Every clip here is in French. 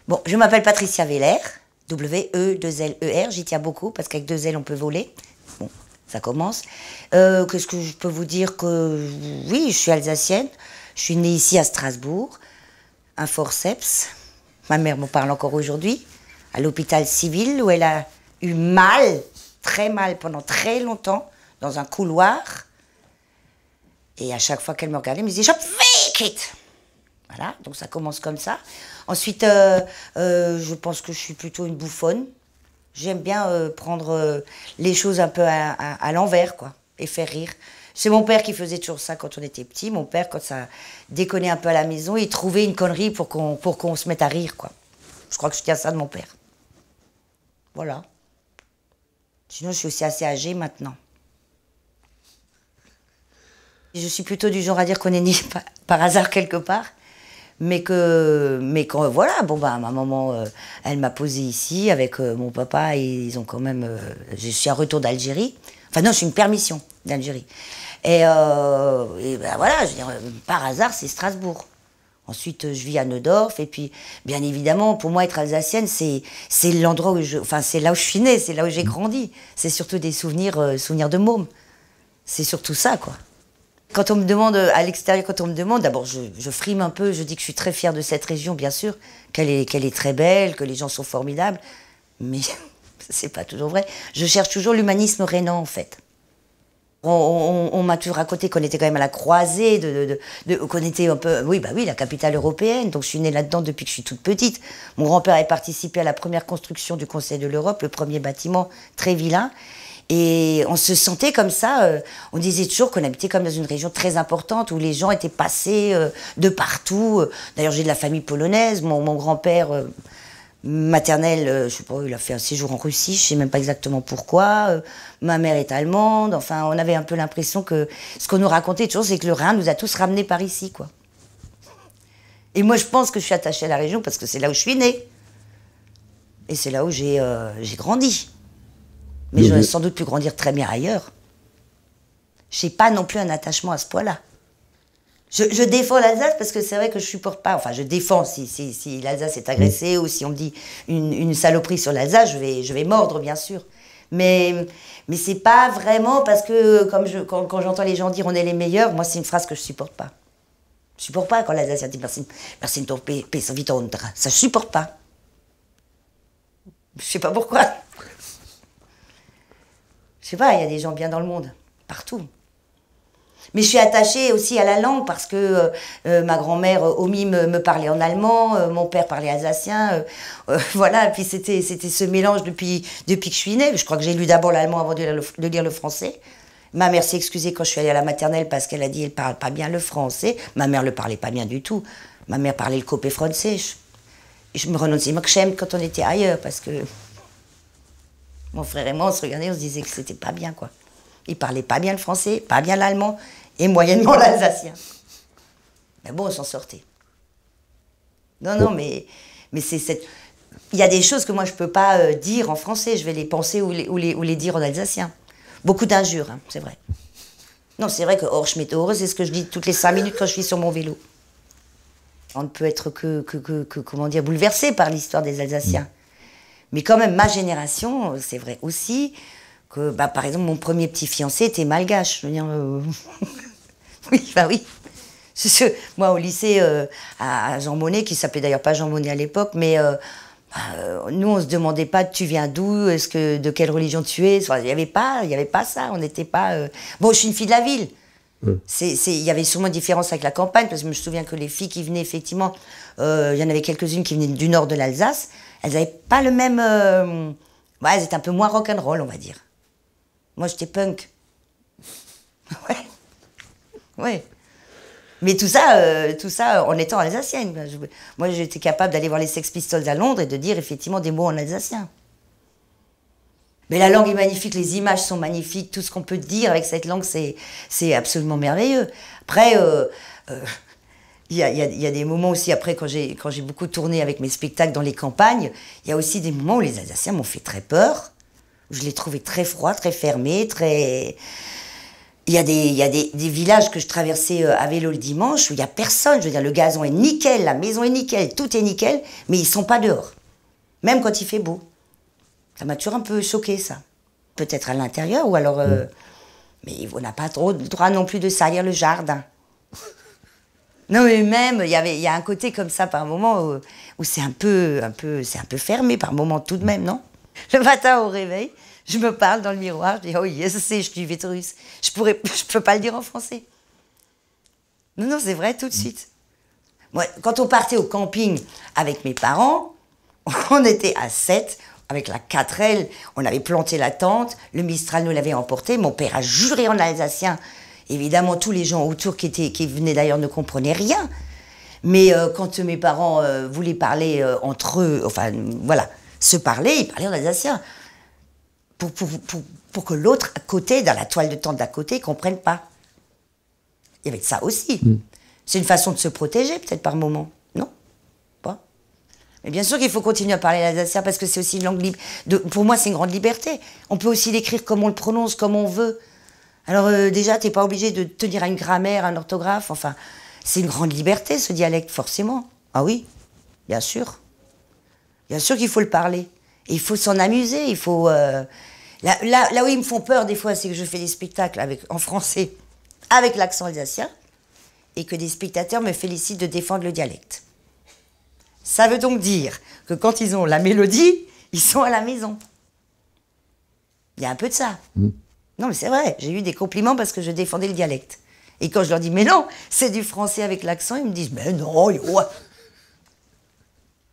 Bon, je m'appelle Patricia Weller, W-E-2-L-E-R, j'y tiens beaucoup parce qu'avec 2 L on peut voler. Bon, ça commence. Qu'est-ce que je peux vous dire que oui, je suis alsacienne, je suis née ici à Strasbourg, un forceps. Ma mère m'en parle encore aujourd'hui, à l'hôpital civil où elle a eu mal, très mal pendant très longtemps, dans un couloir. Et à chaque fois qu'elle me regardait, elle me disait « Je fais it !» Voilà, donc ça commence comme ça. Ensuite, je pense que je suis plutôt une bouffonne. J'aime bien prendre les choses un peu à l'envers, quoi, et faire rire. C'est mon père qui faisait toujours ça quand on était petit. Mon père, quand ça déconnait un peu à la maison, il trouvait une connerie pour qu'on se mette à rire, quoi. Je crois que je tiens ça de mon père. Voilà. Sinon, je suis aussi assez âgée maintenant. Je suis plutôt du genre à dire qu'on est né par hasard quelque part. Mais quand, voilà, bon, bah, ma maman, elle m'a posé ici avec mon papa et ils ont quand même. Je suis un retour d'Algérie. Enfin, non, je suis une permission d'Algérie. Et ben voilà, je veux dire, par hasard, c'est Strasbourg. Ensuite, je vis à Neudorf. Et puis, bien évidemment, pour moi, être alsacienne, c'est l'endroit où enfin, c'est là où je suis née, c'est là où j'ai grandi. C'est surtout des souvenirs, souvenirs de môme. C'est surtout ça, quoi. Quand on me demande, à l'extérieur, quand on me demande, d'abord je frime un peu, je dis que je suis très fière de cette région, bien sûr, qu'elle est très belle, que les gens sont formidables, mais c'est pas toujours vrai. Je cherche toujours l'humanisme rhénan, en fait. On m'a toujours raconté qu'on était quand même à la croisée, qu'on était un peu, oui, bah oui, la capitale européenne, donc je suis née là-dedans depuis que je suis toute petite. Mon grand-père avait participé à la première construction du Conseil de l'Europe, le premier bâtiment très vilain. Et on se sentait comme ça, on disait toujours qu'on habitait comme dans une région très importante où les gens étaient passés de partout. D'ailleurs, j'ai de la famille polonaise, mon grand-père maternel, je sais pas, il a fait un séjour en Russie, je sais même pas exactement pourquoi. Ma mère est allemande, enfin, on avait un peu l'impression que ce qu'on nous racontait toujours, c'est que le Rhin nous a tous ramenés par ici, quoi. Et moi, je pense que je suis attachée à la région parce que c'est là où je suis née. Et c'est là où j'ai grandi. Mais j'aurais sans doute pu grandir très bien ailleurs. Je n'ai pas non plus un attachement à ce point-là. Je défends l'Alsace parce que c'est vrai que je ne supporte pas. Enfin, je défends si l'Alsace est agressée ou si on me dit une saloperie sur l'Alsace, je vais mordre, bien sûr. Mais ce n'est pas vraiment parce que, quand j'entends les gens dire on est les meilleurs, moi, c'est une phrase que je ne supporte pas. Je ne supporte pas quand l'Alsacien dit merci de paix, ça vite. Ça, je ne supporte pas. Je ne sais pas pourquoi. Je sais pas, il y a des gens bien dans le monde, partout. Mais je suis attachée aussi à la langue parce que ma grand-mère, Omi, me parlait en allemand, mon père parlait alsacien, voilà, et puis c'était ce mélange depuis que je suis née. Je crois que j'ai lu d'abord l'allemand avant de lire le français. Ma mère s'est excusée quand je suis allée à la maternelle parce qu'elle a dit qu'elle ne parle pas bien le français. Ma mère ne le parlait pas bien du tout. Ma mère parlait le copé français. Je me renonçais quand on était ailleurs parce que... Mon frère et moi, on se regardait, on se disait que c'était pas bien, quoi. Il parlait pas bien le français, pas bien l'allemand, et moyennement l'alsacien. Mais bon, on s'en sortait. Non, mais c'est cette... Il y a des choses que moi, je peux pas dire en français, je vais les penser ou les dire en alsacien. Beaucoup d'injures, hein, c'est vrai. Non, c'est vrai que Orschmidt-Ore, c'est ce que je dis toutes les 5 minutes quand je suis sur mon vélo. On ne peut être que comment dire, bouleversé par l'histoire des Alsaciens. Mais quand même, ma génération, c'est vrai aussi que, bah, par exemple, mon premier petit fiancé était malgache. Je veux dire, oui, bah oui. Moi, au lycée, à Jean Monnet, qui s'appelait d'ailleurs pas Jean Monnet à l'époque, mais nous, on se demandait pas tu viens d'où, de quelle religion tu es. Enfin, il y avait pas ça. On n'était pas. Bon, je suis une fille de la ville. Il y avait sûrement une différence avec la campagne, parce que je me souviens que les filles qui venaient, effectivement, il y en avait quelques-unes qui venaient du nord de l'Alsace. Elles n'avaient pas le même... Ouais, elles étaient un peu moins rock'n'roll, on va dire. Moi, j'étais punk. Ouais. Ouais. Mais tout ça en étant alsacienne. Moi, j'étais capable d'aller voir les Sex Pistols à Londres et de dire effectivement des mots en alsacien. Mais la langue est magnifique, les images sont magnifiques, tout ce qu'on peut dire avec cette langue, c'est absolument merveilleux. Après... il y a des moments aussi, après, quand j'ai beaucoup tourné avec mes spectacles dans les campagnes, il y a aussi des moments où les Alsaciens m'ont fait très peur, où je les trouvais très froids, très fermés, très... il y a des villages que je traversais à vélo le dimanche où il n'y a personne. Je veux dire, le gazon est nickel, la maison est nickel, tout est nickel, mais ils ne sont pas dehors. Même quand il fait beau. Ça m'a toujours un peu choqué, ça. Peut-être à l'intérieur, ou alors... mais on n'a pas trop le droit non plus de salir le jardin. Non, mais même, il y a un côté comme ça par moment où c'est un peu fermé par moment tout de même, non? Le matin au réveil, je me parle dans le miroir, je dis, oh yes, je suis vétérus. Je peux pas le dire en français. Non, non, c'est vrai, tout de suite. Moi, quand on partait au camping avec mes parents, on était à 7, avec la 4L, on avait planté la tente, le Mistral nous l'avait emporté, mon père a juré en alsacien. Évidemment, tous les gens autour qui venaient d'ailleurs ne comprenaient rien. Mais quand mes parents voulaient parler entre eux, enfin voilà, se parler, ils parlaient en alsacien. Pour que l'autre à côté, dans la toile de tente d'à côté, ne comprenne pas. Il y avait de ça aussi. C'est une façon de se protéger, peut-être par moment. Non? Pas. Mais bien sûr qu'il faut continuer à parler l'alsacien parce que c'est aussi une langue libre. Pour moi, c'est une grande liberté. On peut aussi l'écrire comme on le prononce, comme on veut. Alors déjà, t'es pas obligé de tenir à une grammaire, à un orthographe, enfin, c'est une grande liberté ce dialecte, forcément. Ah oui, bien sûr. Bien sûr qu'il faut le parler. Et il faut s'en amuser, il faut... Là où ils me font peur des fois, c'est que je fais des spectacles en français avec l'accent alsacien et que des spectateurs me félicitent de défendre le dialecte. Ça veut donc dire que quand ils ont la mélodie, ils sont à la maison. Il y a un peu de ça. Non, mais c'est vrai, j'ai eu des compliments parce que je défendais le dialecte. Et quand je leur dis, mais non, c'est du français avec l'accent, ils me disent, mais non, ouais.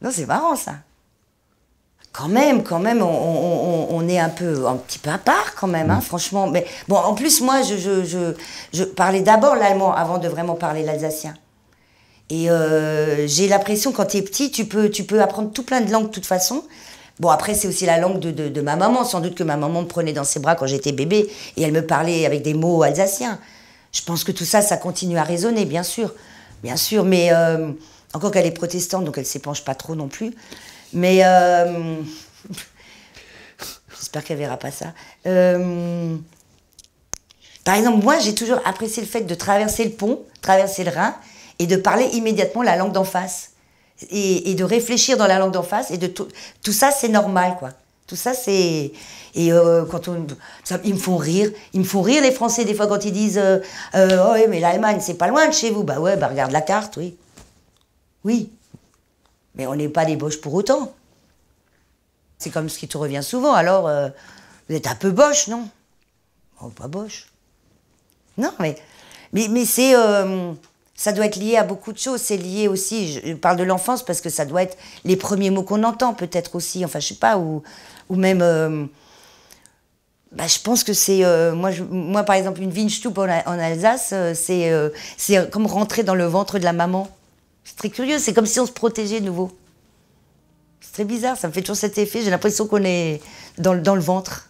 Non, c'est marrant, ça. Quand même, on est un petit peu à part, quand même, hein, franchement. Mais bon, en plus, moi, je parlais d'abord l'allemand avant de vraiment parler l'alsacien. Et j'ai l'impression, quand tu es petit, tu peux apprendre tout plein de langues de toute façon. Bon, après, c'est aussi la langue de ma maman. Sans doute que ma maman me prenait dans ses bras quand j'étais bébé et elle me parlait avec des mots alsaciens. Je pense que tout ça, ça continue à résonner, bien sûr. Bien sûr, mais encore qu'elle est protestante, donc elle ne s'épanche pas trop non plus. Mais j'espère qu'elle ne verra pas ça. Par exemple, moi, j'ai toujours apprécié le fait de traverser le pont, traverser le Rhin et de parler immédiatement la langue d'en face. Et de réfléchir dans la langue d'en face, et tout ça, c'est normal, quoi. Tout ça, c'est... Et ils me font rire. Ils me font rire, les Français, des fois, quand ils disent oh, oui, mais l'Allemagne, c'est pas loin de chez vous. Bah ouais, bah regarde la carte, oui. Oui. Mais on n'est pas des boches pour autant. C'est comme ce qui te revient souvent. Alors, vous êtes un peu boche, non? Oh, pas boche. Non, mais c'est... ça doit être lié à beaucoup de choses. C'est lié aussi, je parle de l'enfance parce que ça doit être les premiers mots qu'on entend peut-être aussi, enfin je sais pas, ou même, je pense que c'est, moi par exemple une Windstube en Alsace, c'est comme rentrer dans le ventre de la maman. C'est très curieux, c'est comme si on se protégeait de nouveau. C'est très bizarre, ça me fait toujours cet effet, j'ai l'impression qu'on est dans le ventre.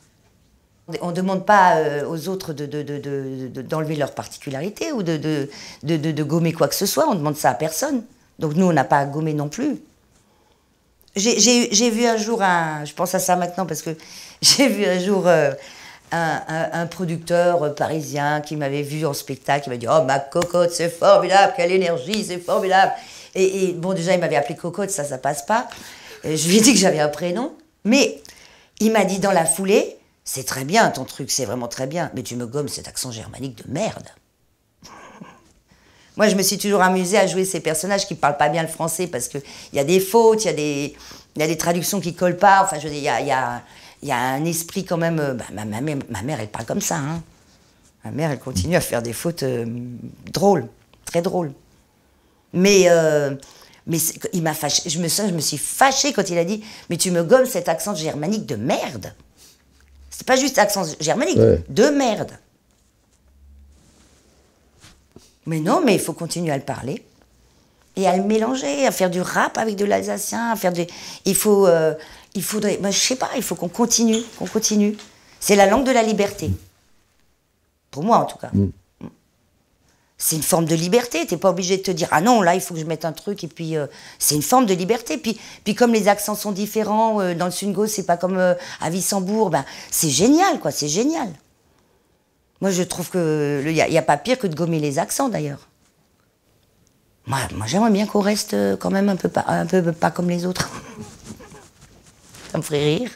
On ne demande pas aux autres d'enlever leurs particularités ou de gommer quoi que ce soit. On ne demande ça à personne. Donc nous, on n'a pas à gommer non plus. J'ai vu un jour je pense à ça maintenant parce que j'ai vu un jour un producteur parisien qui m'avait vu en spectacle. Il m'a dit « Oh, ma cocotte, c'est formidable, quelle énergie, c'est formidable !» Et bon, déjà, il m'avait appelé cocotte, ça passe pas. Et je lui ai dit que j'avais un prénom. Mais il m'a dit dans la foulée... C'est très bien ton truc, c'est vraiment très bien, mais tu me gommes cet accent germanique de merde. Moi, je me suis toujours amusée à jouer ces personnages qui ne parlent pas bien le français parce qu'il y a des fautes, il y a des traductions qui ne collent pas. Enfin, je veux dire, il y a un esprit quand même... ma mère, elle parle comme ça. Hein. Ma mère, elle continue à faire des fautes drôles, très drôles. Mais il m'a fâché. Je me suis fâchée quand il a dit « Mais tu me gommes cet accent germanique de merde !» C'est pas juste accent germanique, ouais. De merde. Mais non, mais il faut continuer à le parler. Et à le mélanger, à faire du rap avec de l'alsacien, à faire du... il faudrait... je sais pas, il faut qu'on continue, C'est la langue de la liberté. Pour moi, en tout cas. C'est une forme de liberté. T'es pas obligé de te dire « Ah non, là, il faut que je mette un truc. » Et puis, c'est une forme de liberté. Puis comme les accents sont différents, dans le Sungo, c'est pas comme à Wissembourg, c'est génial, quoi. C'est génial. Moi, je trouve qu'il n'y a pas pire que de gommer les accents, d'ailleurs. Moi j'aimerais bien qu'on reste quand même un peu pas comme les autres. Ça me ferait rire.